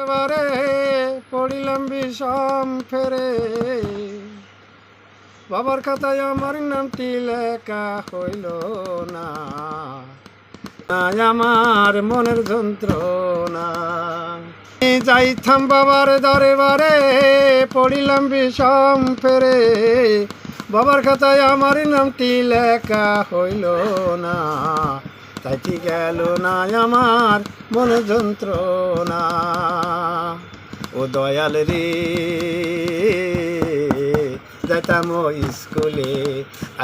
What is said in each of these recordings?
এবারে পড়িলাম বিষম ফেরে, বাবার খাতায় আমার নামটি লেখা হইল না। আমার মনের যন্ত্রণা, যাইতাম বাবার দরবারে, পড়িলাম বিষম ফেরে, বাবার খাতায় আমার নামটি লেখা হইল না। তাইটি গেল না আমার মনে যন্ত্রণা। ও দয়াল রে, যেতাম স্কুলে,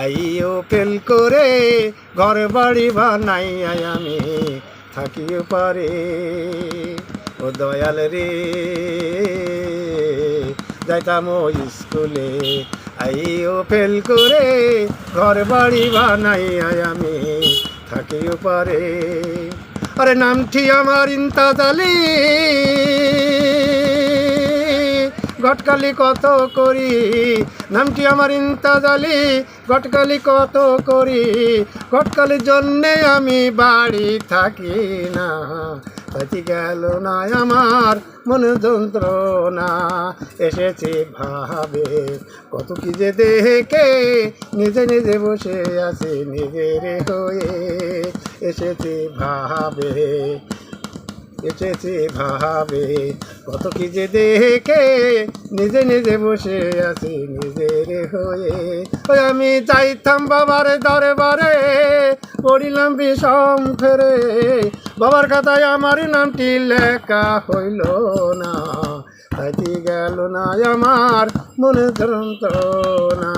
আইও ফেল করে, ঘর বাড়ি বানাইয়া আমি থাকিও পারে। ও দয়াল রে, যাইতাম স্কুলে, আইও ফেল করে, ঘর বাড়ি বানাইয়া আমি থাকিও পারে। আরে নামটি আমার ইমতাজ আলী, গটকালি কত করি, নামটি আমার ইমতাজ আলী, গটকালি কত করি, গটকালির জন্যে আমি বাড়ি থাকি না। তাই গেল না আমার মনে যন্ত্রণা। এসেছে ভাবে কত কি যে দেখে, নিজে নিজে বসে আছে নিজের হয়ে। এসেছে ভাবে, এসেছে ভাবে কত কি যে দেখে, নিজে নিজে বসে আছি নিজের হয়ে। ওই আমি যাইতাম বাবার দরবারে, পড়িলাম বিষম ফেরে, বাবার খাতায় আমার নামটি লেখা হইল না। তাইতে গেল না আমার মনে যন্ত্রণা।